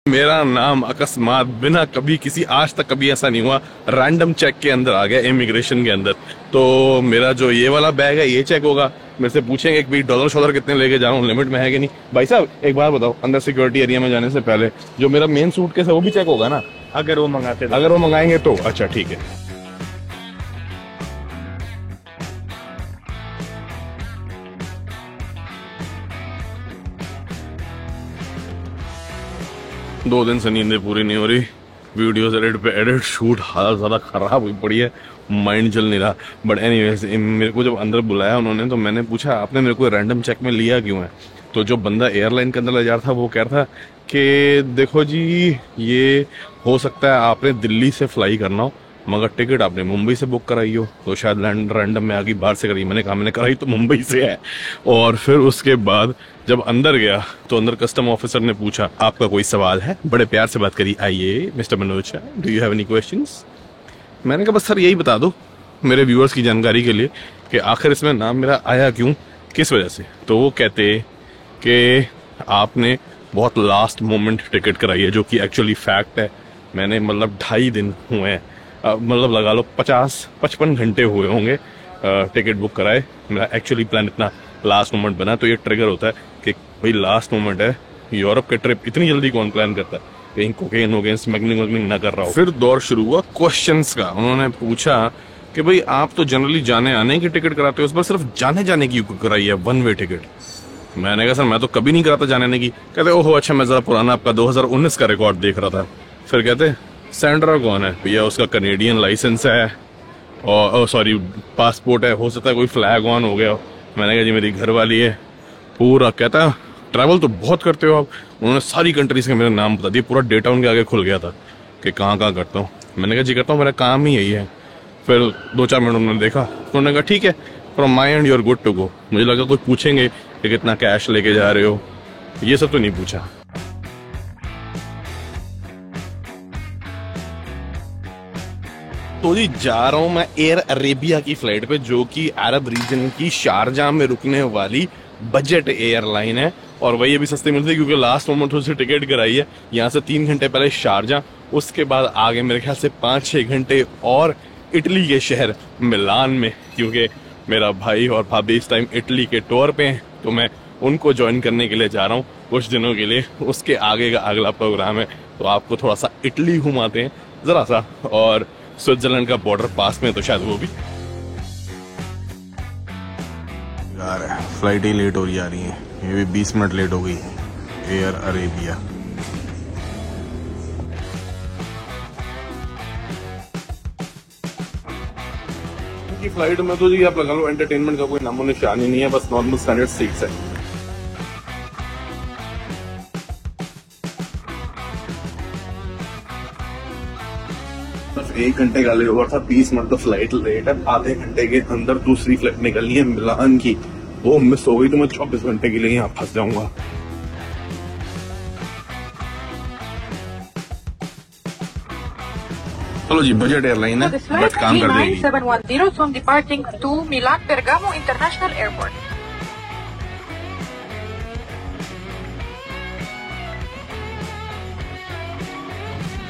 मेरा नाम अकस्मात बिना कभी किसी आज तक कभी ऐसा नहीं हुआ, रैंडम चेक के अंदर आ गया इमिग्रेशन के अंदर। तो मेरा जो ये वाला बैग है ये चेक होगा, मेरे से पूछेंगे कि भाई डॉलर शॉलर कितने लेके जा रहा हूँ, लिमिट में है कि नहीं। भाई साहब एक बात बताओ, अंदर सिक्योरिटी एरिया में जाने से पहले जो मेरा मेन सूटकेस है वो भी चेक होगा ना? अगर वो मंगाते, अगर वो मंगाएंगे तो अच्छा ठीक है। दो दिन से नींदें पूरी नहीं हो रही, वीडियोस एडिट पे एडिट, शूट हालत ज़्यादा ख़राब हुई पड़ी है, माइंड चल नहीं रहा। बट एनीवेज मेरे को जब अंदर बुलाया उन्होंने तो मैंने पूछा आपने मेरे को रैंडम चेक में लिया क्यों है? तो जो बंदा एयरलाइन के अंदर ले जा रहा था वो कह रहा था कि देखो जी ये हो सकता है आपने दिल्ली से फ्लाई करना हो मगर टिकट आपने मुंबई से बुक कराई हो, तो शायद रैंडम में आगे बाहर से करी। मैंने कहा मैंने कराई तो मुंबई से है। और फिर उसके बाद जब अंदर गया तो अंदर कस्टम ऑफिसर ने पूछा आपका कोई सवाल है? बड़े प्यार से बात करी, आइए mister Manoj, do you have any questions? मैंने कहा बस सर यही बता दो मेरे व्यूअर्स की जानकारी के लिए कि आखिर इसमें नाम मेरा आया क्यों, किस वजह से। तो वो कहते कि आपने बहुत लास्ट मोमेंट टिकट कराई है, जो कि एक्चुअली फैक्ट है। मैंने मतलब 2.5 दिन हुए हैं, मतलब लगा लो 50-55 घंटे हुए होंगे टिकट बुक कराए। मेरा एक्चुअली प्लान इतना लास्ट मोमेंट बना, तो ये ट्रिगर होता है कि भाई लास्ट मोमेंट है, यूरोप के ट्रिप इतनी जल्दी कौन प्लान करता है, कहीं कोकेन हो गया, स्मगलिंग वगलिंग ना कर रहा हो। फिर दौर शुरू हुआ क्वेश्चंस का। उन्होंने पूछा कि भाई आप तो जनरली जाने आने की टिकट कराते हो, इस बार सिर्फ जाने जाने की कराई है, 1 वे टिकट। मैंने कहा सर मैं तो कभी नहीं कराता जाने आने की। कहते ओहो अच्छा, मैं जरा पुराना आपका 2019 का रिकॉर्ड देख रहा था। फिर कहते सेंड्रा कौन है? भैया उसका कनेडियन लाइसेंस है और सॉरी पासपोर्ट है, हो सकता है कोई फ्लैग ऑन हो गया। मैंने कहा जी मेरी घरवाली है। पूरा कहता है ट्रैवल तो बहुत करते हो आप। उन्होंने सारी कंट्रीज के मेरे नाम बता दिए, पूरा डेटा उनके आगे खुल गया था कि कहाँ कहाँ करता हूँ। मैंने कहा जी करता हूँ, मेरा काम ही यही है। फिर 2-4 मिनट उन्होंने देखा, उन्होंने कहा ठीक है from my end you are good to go. मुझे लगा कुछ पूछेंगे कि कितना कैश लेके जा रहे हो, ये सब तो नहीं पूछा। तो जी जा रहा हूँ मैं एयर अरेबिया की फ्लाइट पे, जो कि अरब रीजन की शारजाह में रुकने वाली बजट एयरलाइन है। और वही अभी सस्ती मिलती है क्योंकि लास्ट मोमेंट उससे टिकट कराई है। यहाँ से 3 घंटे पहले शारजाह, उसके बाद आगे मेरे ख्याल से 5-6 घंटे और इटली के शहर मिलान में, क्योंकि मेरा भाई और भाभी इस टाइम इटली के टूर पे हैं, तो मैं उनको ज्वाइन करने के लिए जा रहा हूँ कुछ दिनों के लिए। उसके आगे का अगला प्रोग्राम है, तो आपको थोड़ा सा इटली घुमाते हैं जरा सा, और स्विट्जरलैंड का बॉर्डर पास में, तो शायद वो भी। यार फ्लाइट ही लेट हो रही जा रही है, ये भी 20 मिनट लेट हो गई एयर अरेबिया। की फ्लाइट में तो जी आप लगा लो एंटरटेनमेंट का कोई नामो निशान ही नहीं है, बस नॉर्मल स्टैंडर्ड सीट्स है। सिर्फ 1 घंटे का लेट हुआ था, 20 मिनट तो फ्लाइट लेट है। आधे घंटे के अंदर दूसरी फ्लाइट निकलनी है मिलान की, वो मिस हो गई तो मैं 24 घंटे के लिए यहाँ फंस जाऊंगा। चलो जी बजट एयरलाइन है बट काम कर देगी। 710 from departing to Milan Bergamo International Airport.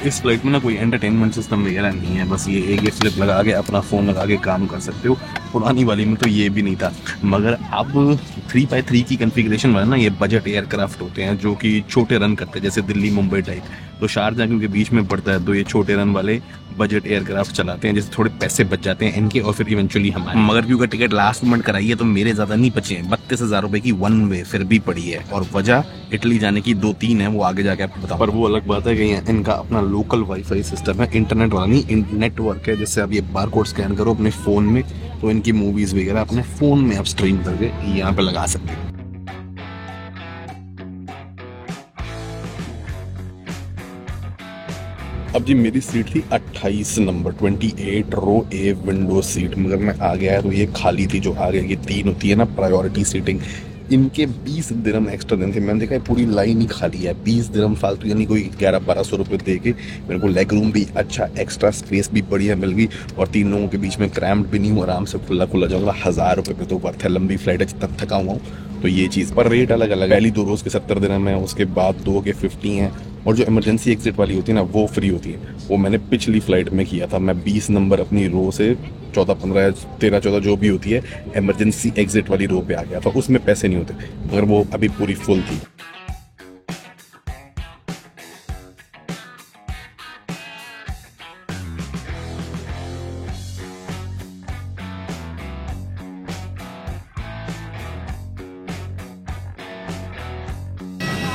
इस फ्लाइट में ना कोई एंटरटेनमेंट सिस्टम वगैरह नहीं है, बस ये एक स्लिप लगा के अपना फोन लगा के काम कर सकते हो। पुरानी वाली में तो ये भी नहीं था। मगर अब 3x3 की कॉन्फ़िगरेशन वाले ना ये बजट एयरक्राफ्ट होते हैं जो कि छोटे रन करते हैं, जैसे दिल्ली मुंबई टाइप। तो शारजाह क्योंकि बीच में पड़ता है तो ये छोटे रन वाले बजट एयरक्राफ्ट चलाते हैं, जैसे थोड़े पैसे बच जाते हैं इनके और फिर इवेंचुअली हमारे। मगर क्योंकि टिकट लास्ट मोमेंट कराई है तो मेरे ज्यादा नहीं बचे हैं, 32,000 रुपए की 1 वे फिर भी पड़ी है। और वजह इटली जाने की 2-3 है, वो आगे जाके आपको बताऊं। पर वो अलग बात है कि इनका अपना लोकल वाईफाई सिस्टम है, इंटरनेट वाला नहीं, नेटवर्क है। जैसे आप ये बारकोड स्कैन करो अपने फोन में तो इनकी मूवीज वगैरह अपने फोन में आप स्ट्रीम करके यहाँ पे लगा सकते हैं। अब जी मेरी सीट थी 28 number 28 row A window seat, मगर मैं आ गया तो ये खाली थी। जो आगे की 3 होती है ना प्रायोरिटी सीटिंग, इनके 20 दिरहम एक्स्ट्रा देने थे। मैंने देखा पूरी लाइन ही खाली है, 20 दिरहम फालतू, यानी कोई 1100-1200 रुपये दे के मेरे को लेग रूम भी अच्छा, एक्स्ट्रा स्पेस भी बढ़िया मिल गई और 3 लोगों के बीच में क्रैम्प्ड भी नहीं हूँ, आराम से खुला खुला जाऊँगा। 1000 रुपये पे तो वर्थ है, लंबी फ्लाइट है, जितना थका हुआ हूँ। तो ये चीज़ पर रेट अलग अलग है। पहली 2 रोज़ के 70 दिरहम है, उसके बाद 2 के 50 हैं और जो इमरजेंसी एग्जिट वाली होती है ना वो फ्री होती है। वो मैंने पिछली फ्लाइट में किया था, मैं 20 नंबर अपनी रो से 14, 15 या 13, 14 जो भी होती है इमरजेंसी एग्जिट वाली रो पे आ गया था। उसमें पैसे नहीं होते, मगर वो अभी पूरी फुल थी।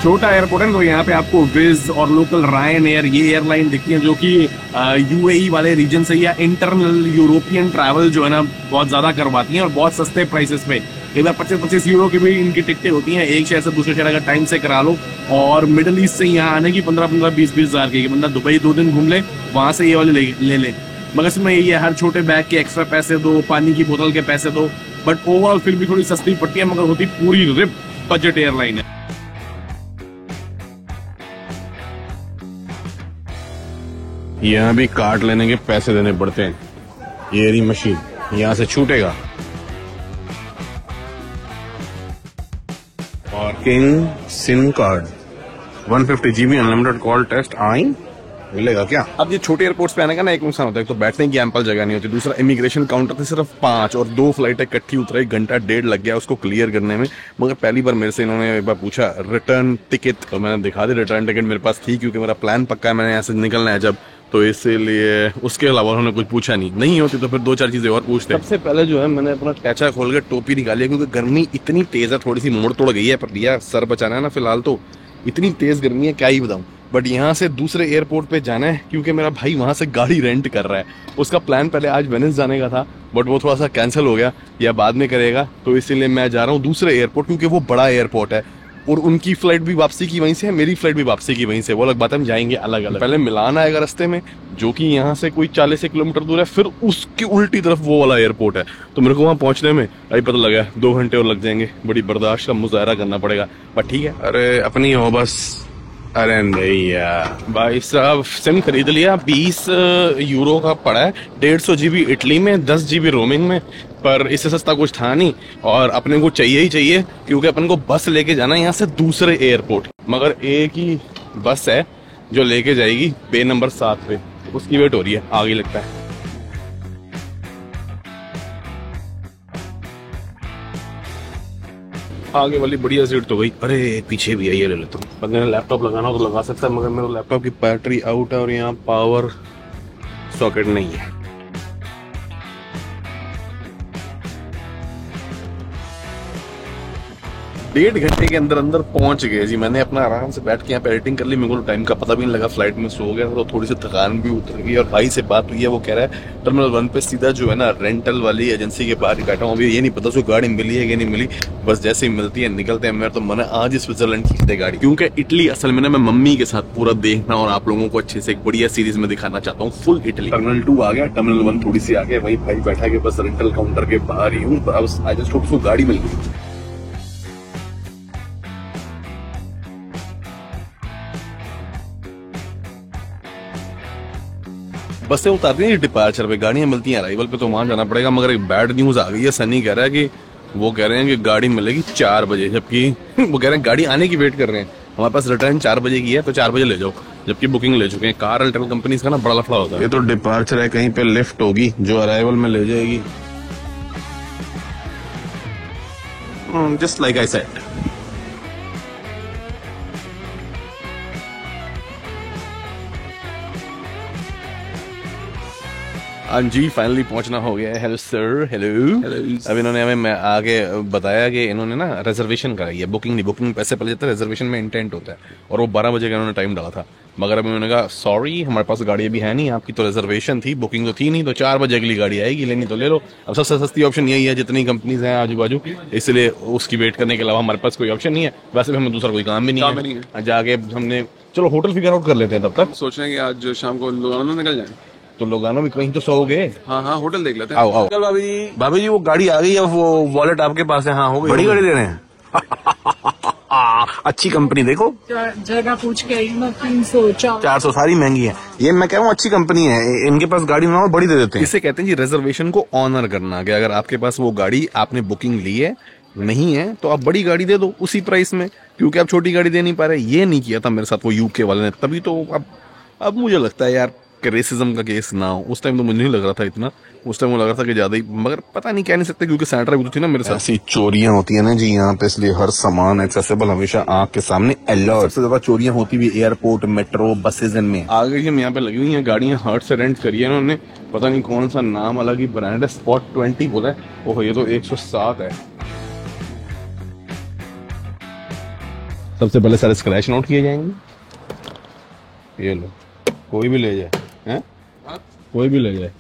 छोटा एयरपोर्ट है, तो यहाँ पे आपको विज और लोकल रायन एयर ये एयरलाइन दिखती है, जो कि यूएई वाले रीजन से या इंटरनल यूरोपियन ट्रैवल जो है ना बहुत ज्यादा करवाती हैं और बहुत सस्ते प्राइसेस पे। एक बार 25-25 यूरो की भी इनकी टिकटें होती हैं। एक शहर से दूसरे शहर अगर टाइम से करा लो, और मिडिल ईस्ट से यहाँ आने की 15-15, 20-20 हजार की, बंदा दुबई 2 दिन घूम ले, वहां से ये वाले ले ले। मगर इसमें यही है, हर छोटे बैग के एक्स्ट्रा पैसे दो, पानी की बोतल के पैसे दो, बट ओवरऑल फिर भी थोड़ी सस्ती पड़ती है, मगर होती पूरी रिप बजट एयरलाइन है। यहाँ भी कार्ड लेने के पैसे देने पड़ते हैं। ये रही मशीन, यहाँ से छूटेगा। Parking SIM card 150 GB unlimited call test आई मिलेगा क्या? अब ये छोटे एयरपोर्ट्स पे आने का ना एक नुकसान होता है, तो बैठने की एम्पल जगह नहीं होती, दूसरा इमिग्रेशन काउंटर थे सिर्फ 5 और 2 फ्लाइटें इकट्ठी उतरा, 1 घंटा 1.5 लग गया उसको क्लियर करने में। मगर पहली बार मेरे से इन्होंने एक बार पूछा रिटर्न टिकट, तो मैंने दिखा दी रिटर्न टिकट मेरे पास थी, क्योंकि मेरा प्लान पक्का है, मैंने यहाँ से निकलना है जब, तो इसीलिए उसके अलावा उन्होंने कुछ पूछा नहीं होती तो फिर 2-4 चीजें और पूछते। सबसे पहले जो है मैंने अपना टैचा खोल के टोपी निकाली, क्योंकि गर्मी इतनी तेज है, थोड़ी सी मोड़ तोड़ गई है, पर भैया सर बचाना है ना फिलहाल, तो इतनी तेज गर्मी है क्या ही बताऊं। बट यहाँ से दूसरे एयरपोर्ट पे जाना है, क्योंकि मेरा भाई वहां से गाड़ी रेंट कर रहा है। उसका प्लान पहले आज वेनिस जाने का था, बट वो थोड़ा सा कैंसिल हो गया, या बाद में करेगा, तो इसीलिए मैं जा रहा हूँ दूसरे एयरपोर्ट, क्योंकि वो बड़ा एयरपोर्ट है और उनकी फ्लाइट भी वापसी की वहीं से है, मेरी फ्लाइट भी वापसी की वहीं से। वो अलग बात है, हम जाएंगे अलग अलग। पहले मिलान आएगा रास्ते में, जो कि यहाँ से कोई 40 किलोमीटर दूर है, फिर उसकी उल्टी तरफ वो वाला एयरपोर्ट है। तो मेरे को वहाँ पहुंचने में अभी पता लगा 2 घंटे और लग जाएंगे। बड़ी बर्दाश्त का मुजाहरा करना पड़ेगा, बट ठीक है। अरे अपनी हो बस। अरे नहीं यार भाई साहब, सिम खरीद लिया, 20 यूरो का पड़ा है, 150 GB इटली में, 10 GB रोमिंग में, पर इससे सस्ता कुछ था नहीं, और अपने को चाहिए ही चाहिए, क्योंकि अपन को बस लेके जाना है यहाँ से दूसरे एयरपोर्ट। मगर एक ही बस है जो लेके जाएगी बे नंबर 7 पे, उसकी वेट हो रही है, आगे लगता है। आगे वाली बढ़िया सीट तो गई, अरे पीछे भी है, ये ले लेता हूँ। बंदे ने लैपटॉप लगाना हो तो लगा सकता है, मगर मेरा लैपटॉप की बैटरी आउट है और यहाँ पावर सॉकेट नहीं है। 1.5 घंटे के अंदर अंदर पहुंच गए जी। मैंने अपना आराम से बैठ के यहाँ पे एडिटिंग कर ली, मेरे को टाइम का पता भी नहीं लगा, फ्लाइट में सो गया तो थोड़ी सी थकान भी उतर गई। और भाई से बात हुई है, वो कह रहा है टर्मिनल 1 पे सीधा जो है ना रेंटल वाली एजेंसी के बाहर ही बैठा हूँ। अभी ये नहीं पता उसको गाड़ी मिली है कि नहीं मिली, बस जैसे ही मिलती है निकलते हैं। मेरा तो मन है आज ही स्विट्जरलैंड खींचते गाड़ी, क्योंकि इटली असल में ना मैं मम्मी के साथ पूरा देखना और आप लोगों को अच्छे से एक बढ़िया सीरीज में दिखाना चाहता हूँ, फुल इटली। टर्मिनल 2 आ गया, टर्मिनल 1 थोड़ी सी आगे, वही भाई बैठा के बस रेंटल काउंटर के बाहर ही हूँ। आज जस्ट उसको गाड़ी मिल गई। बसें उतारती हैं डिपार्चर पे, गाड़ियां मिलती हैं अराइवल पे, तो वहां जाना पड़ेगा। मगर एक बैड न्यूज आ गई है, सनी कह रहा है कि वो कह रहे हैं कि गाड़ी मिलेगी 4 बजे, जबकि वो कह रहे हैं गाड़ी आने की वेट कर रहे हैं। हमारे पास रिटर्न 4 बजे की है, तो 4 बजे ले जाओ, जबकि बुकिंग ले चुके हैं। कार रिटर्न कंपनी का ना बड़ा लफड़ा होता है। ये तो डिपार्चर है, कहीं पे लिफ्ट होगी जो अराइवल में ले जाएगी। Just like I said. हाँ जी, फाइनली पहुंचना हो गया है। Hello sir, hello. अब इन्होंने हमें आगे बताया कि इन्होंने ना रिजर्वेशन कराई है, बुकिंग नहीं। बुकिंग पैसे पहले जाता है, रिजर्वेशन में इंटेंट होता है, और वो 12 बजे का इन्होंने टाइम डाला था। मगर अभी उन्होंने कहा सॉरी, हमारे पास गाड़ी अभी है नहीं, आपकी तो रिजर्वेशन थी, बुकिंग तो थी नहीं, तो 4 बजे अगली गाड़ी आएगी, लेनी तो ले लो। अब सबसे सस्ती ऑप्शन यही है जितनी कंपनीज हैं आजू बाजू, इसलिए उसकी वेट करने के अलावा हमारे पास कोई ऑप्शन नहीं है। वैसे भी हमें दूसरा कोई काम भी नहीं है। जाके हमने चलो होटल फिगर आउट कर लेते हैं, तब तक सोच रहे हैं कि आज शाम को लोगानो निकल जाए। तो लोगानो भी कहीं तो सोओगे। हाँ, होटल देख लेते हैं। आओ आओ। चल भाभी जी वो गाड़ी आ गई है, वो वॉलेट आपके पास है। हाँ हो गई। बड़ी गाड़ी ले रहे हैं। अच्छी कंपनी देखो, जगह पूछ के आई मैं 300-400 सारी महंगी है। ये मैं कह रहा हूँ अच्छी कंपनी है, इनके पास गाड़ी बनाओ बड़ी दे देते हैं। इसे कहते हैं जी रिजर्वेशन को ऑनर करना, कि अगर आपके पास वो गाड़ी आपने बुकिंग ली है नहीं है तो आप बड़ी गाड़ी दे दो उसी प्राइस में, क्योंकि आप छोटी गाड़ी दे नहीं पा रहे। ये नहीं किया था मेरे साथ वो यूके वाले ने, तभी तो अब मुझे लगता है यार कि रेसिज्म का केस ना हो। उस टाइम तो मुझे नहीं लग रहा था इतना, उस टाइम वो लग रहा था कि ज्यादा ही, मगर पता नहीं, कह नहीं सकते क्योंकि सेंटर भी तो थी ना मेरे साथ। ऐसी चोरियां होती है ना जी यहाँ पे, इसलिए हर सामान एक्सेसिबल हमेशा आंख के सामने अलर्ट। सबसे ज्यादा चोरियां होती भी एयरपोर्ट, मेट्रो, बसेज में। आगे ही हम यहाँ पे लगी हुई हैं गाड़ियां, हार्ट से रेंट करी है इन्होंने, पता नहीं कौन सा नाम, अलग ही ब्रांड है, स्पॉट 20 बोला है। ओह ये तो 107 है। सबसे पहले सारे स्क्रैच नोट किए जाएंगे। ये लो, कोई भी ले जाए, हैं? कोई भी ले जाए,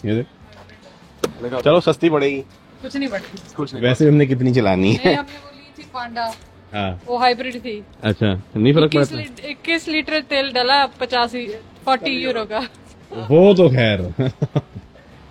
ये देख। चलो सस्ती पड़ेगी, कुछ नहीं पड़ती। वैसे हमने कितनी चलानी है? नहीं, हमने वो ली थी पांडा, हाँ वो हाइब्रिड थी। अच्छा, नहीं फर्क पड़ता। 21 लीटर तेल डाला, 40 यूरो का। वो तो खैर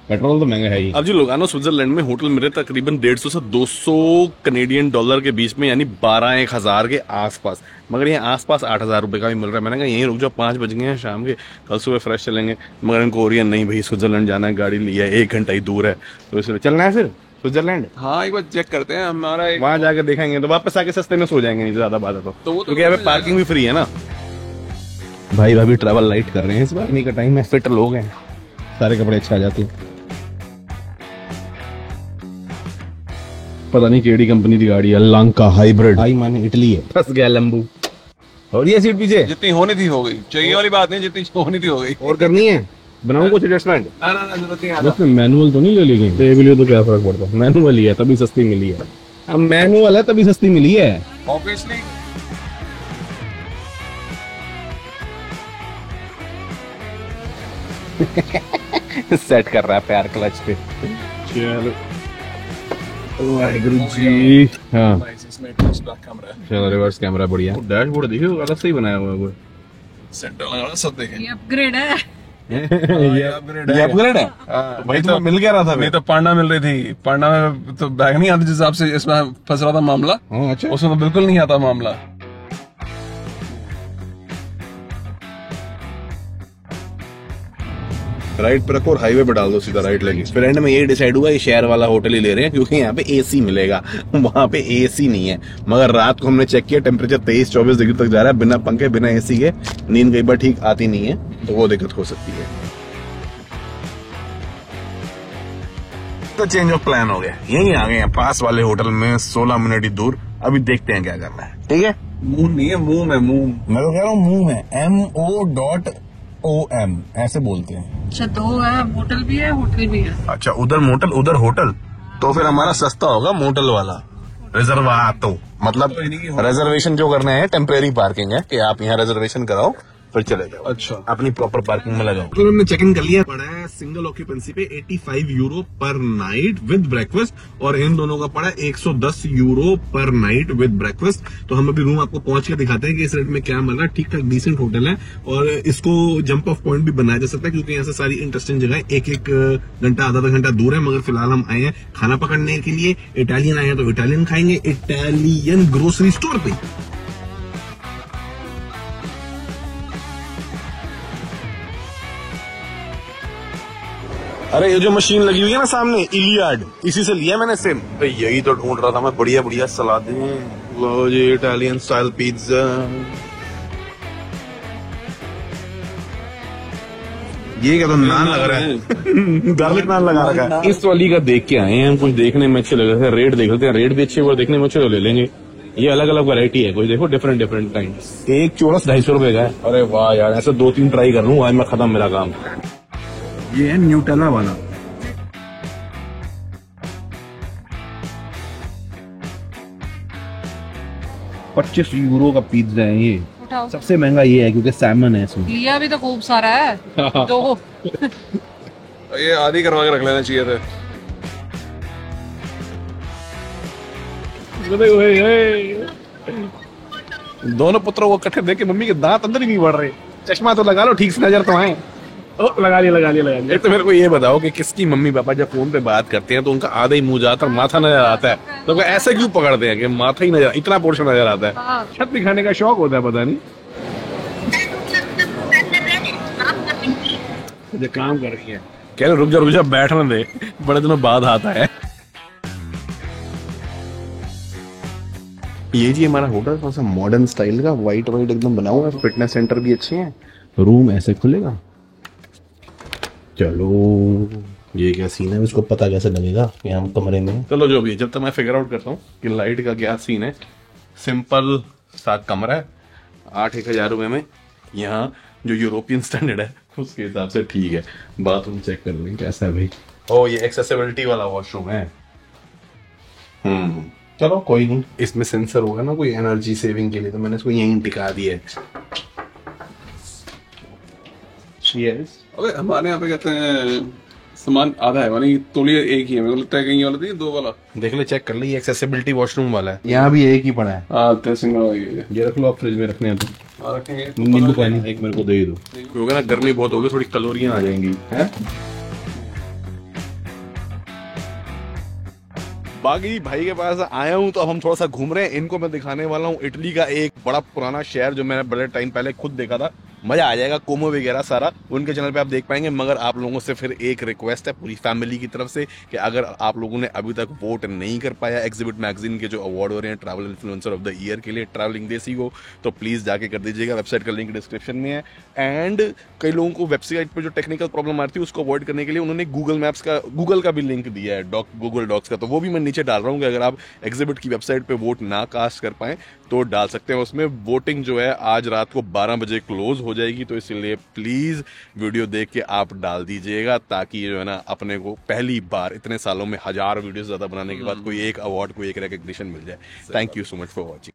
पेट्रोल तो महंगा है ही। अब जो लोगानो स्विट्जरलैंड में होटल मिले तकरीबन 150 से 200 कनेडियन डॉलर के बीच में, यानी 12-1000 के आसपास। मगर यहाँ आसपास 8000 रुपए का भी मिल रहा है। मैंने कहा यहीं रुक जाओ, 5 बज गए हैं शाम के, कल सुबह फ्रेश चलेंगे। मगर इनको ओरियन नहीं भाई, स्विट्जरलैंड जाना है, गाड़ी लिया है, 1 घंटा ही दूर है, तो इसलिए चलना है फिर स्विट्जरलैंड। हाँ एक बार चेक करते हैं हमारा वहां जाकर देखेंगे, तो वापस आके सस्ते में सो जाएंगे, नहीं ज्यादा बात है तो वो तो क्योंकि यहाँ पे पार्किंग भी फ्री है ना। भाई भाभी ट्रैवल लाइट कर रहे हैं इस बार, नहीं का टाइम है, फिट लोग हैं, सारे कपड़े अच्छे आ जाते हैं। पता नहीं केड़ी कंपनी की गाड़ी है, लंका हाइब्रिड, आई माने इटली है। फंस गया लंबू। और ये सीट पीछे जितनी होनी थी हो गई, चाहिए वाली बात नहीं, जितनी होनी थी हो गई। और करनी है, बनाऊं कुछ एडजस्टमेंट? ना जरूरत नहीं बस मैनुअल तो नहीं ले ली गई, ये भी लियो तो क्या फर्क पड़ता है, मैनुअल ही है तभी सस्ती मिली है। अब मैनुअल है तभी सस्ती मिली है ऑब्वियसली। सेट कर रहा है पैर क्लच पे। चलो वाहिगुरु जी। हाँ चलो, रिवर्स कैमरा बढ़िया, डैशबोर्ड देखिए अलग से ही बनाया हुआ है वो। सेंटर लगा सब देखें। ये अपग्रेड है। ये अपग्रेड है। भाई तो मिल क्या रहा था? नहीं तो पांडा मिल रही थी, पांडा में तो बैग नहीं आती जिस हिसाब से इसमें फंस रहा था मामला। अच्छा, उसमें तो बिल्कुल नहीं आता मामला। राइट पे रखो और हाईवे पे डाल दो, सीधा राइट लेके। फिर एंड में ये डिसाइड हुआ ये शहर वाला होटल ही ले रहे हैं क्योंकि यहाँ पे एसी मिलेगा, वहाँ पे एसी नहीं है। मगर रात को हमने चेक किया, टेम्परेचर 23-24 डिग्री तक जा रहा है, बिना पंखे बिना एसी के। नींद कई बार ठीक आती नहीं है, तो वो दिक्कत हो सकती है। तो चेंज ऑफ प्लान हो गया, यही आ गए हैं पास वाले होटल में, 16 मिनट ही दूर। अभी देखते हैं क्या करना है। ठीक है, मुंह नहीं है, मुंह में मुंह। मैं तो कह रहा हूँ मुंह है, MO.OM ऐसे बोलते हैं। अच्छा, 2 है, मोटल भी है, होटल भी है। अच्छा, उधर मोटल उधर होटल, तो फिर हमारा सस्ता होगा मोटल वाला। रिजर्वातो मतलब रिजर्वेशन जो करना है, टेम्परेरी पार्किंग है कि आप यहाँ रिजर्वेशन कराओ फिर चले जाओ। अच्छा, अपनी प्रॉपर पार्किंग में लगाओ। तो हमने चेक इन कर लिया, पड़ा है सिंगल ऑक्यूपेंसी पे 85 यूरो पर नाइट विद ब्रेकफास्ट, और इन दोनों का पड़ा 110 यूरो पर नाइट विद ब्रेकफास्ट। तो हम अभी रूम आपको पहुंच के दिखाते हैं कि इस रेट में क्या मिल रहा है। ठीक ठाक डिसेंट होटल है, और इसको जंप ऑफ पॉइंट भी बनाया जा सकता है क्योंकि यहाँ से सारी इंटरेस्टिंग जगह एक घंटा आधा घंटा दूर है। मगर फिलहाल हम आए हैं खाना पकड़ने के लिए। इटालियन आए हैं तो इटालियन खाएंगे, इटालियन ग्रोसरी स्टोर पे। अरे ये जो मशीन लगी हुई है ना सामने, इलियाड, इसी से लिया मैंने सेम। यही तो ढूंढ रहा था मैं, बढ़िया बढ़िया सलादें। लो जी, इटालियन स्टाइल पिज्जा। ये क्या तो नान लग रहा है, गार्लिक नान लगा रखा है। इस वाली का देख के आए हैं, कुछ देखने में अच्छे लग रहे थे, रेट देख लेते हैं, रेट भी अच्छे और देखने में अच्छे तो ले लेंगे। ये अलग अलग वैरायटी है, कुछ देखो डिफरेंट डिफरेंट काइंड। एक चौरस 250 रुपए का है। अरे वाह यार, ऐसे 2-3 ट्राई कर लूँ, आज मैं खत्म मेरा काम। ये है न्यूटेला वाला, €25 का पिज्जा है ये। उठाओ। सबसे महंगा ये है क्योंकि सैमन है इसमें। लिया भी तो खूब सारा है। 2 ये आधी करवा के रख लेना चाहिए था। दोनों पुत्रों को इकट्ठे देख के मम्मी के दांत अंदर ही नहीं बढ़ रहे। चश्मा तो लगा लो, ठीक से नजर तो आए। लगा लिया। एक तो मेरे को ये बताओ कि किसकी मम्मी पापा जब फोन पे बात करते हैं तो उनका आधा ही मुंह जाता और माथा नजर आता है, तो ऐसे क्यों पकड़ते हैं कि माथा ही नजर, इतना पोर्शन नजर आता है। छत दिखाने का शौक होता है, पता नहीं जो काम कर रही है। कह रहे रुक जा बैठने दे, बड़े दिनों बाद आता है। ये जी हमारा होटल थोड़ा सा मॉडर्न स्टाइल का, वाइट वाइट एकदम बना हुआ है, फिटनेस सेंटर भी अच्छे हैं, रूम ऐसे खुलेगा। चलो ये क्या सीन है, उसको पता कैसे लगेगा कि हम कमरे में हैं? चलो जो भी है, जब तक मैं फिगर आउट करता हूँ कि लाइट का क्या सीन है। सिंपल सा कमरा है, 8-1000 रुपए में। यहाँ जो यूरोपियन स्टैंडर्ड है उसके हिसाब से ठीक है। बाथरूम चेक कर लें कैसा है भाई। ओ ये एक्सेसिबिलिटी वाला वॉशरूम है। चलो कोई नहीं। इसमें सेंसर होगा ना कोई एनर्जी सेविंग के लिए, तो मैंने इसको यहीं टिका दिया है। Yes. अबे हमारे यहाँ पे कहते हैं सामान आधा है, मानी तौलिया एक ही है। मेरे को लगता है कहीं वाला दो वाला। देख ले, चेक कर ले, ये एक्सेसिबिलिटी वॉशरूम वाला है। यहाँ भी एक ही पड़ा है। हाँ टेस्टिंग वाला ये रख लो आप, फ्रिज में रखने हैं तो रखेंगे। नींबू पानी एक मेरे को दे दो, क्योंकि ना गर्मी बहुत होगी, थोड़ी कैलोरियां आ जाएंगी है। बागी भाई के पास आया हूँ तो अब हम थोड़ा सा घूम रहे हैं। इनको मैं दिखाने वाला हूँ इटली का एक बड़ा पुराना शहर जो मैंने बड़े टाइम पहले खुद देखा था। मजा आ जाएगा, कोमो वगैरह सारा उनके चैनल पे आप देख पाएंगे। मगर आप लोगों से फिर एक रिक्वेस्ट है पूरी फैमिली की तरफ से कि अगर आप लोगों ने अभी तक वोट नहीं कर पाया एग्जिबिट मैगजीन के जो अवार्ड हो रहे हैं travel influencer of the year के लिए ट्रैवलिंग देसी को, तो प्लीज जाके कर दीजिएगा। वेबसाइट का लिंक डिस्क्रिप्शन में है। एंड कई लोगों को वेबसाइट पर जो टेक्निकल प्रॉब्लम आती है उसको अवॉइड करने के लिए उन्होंने गूगल का भी लिंक दिया है, गूगल डॉक्स का, तो वो भी मैं नीचे डाल रहा हूँ कि अगर आप एग्जिबिट की वेबसाइट पे वोट ना कास्ट कर पाए तो डाल सकते हैं उसमें। वोटिंग जो है आज रात को 12 बजे क्लोज हो जाएगी, तो इसलिए प्लीज वीडियो देख के आप डाल दीजिएगा, ताकि जो है ना अपने को पहली बार इतने सालों में 1000 वीडियो ज्यादा बनाने के बाद कोई एक अवार्ड, कोई एक रिकग्निशन मिल जाए। Thank you so much for watching.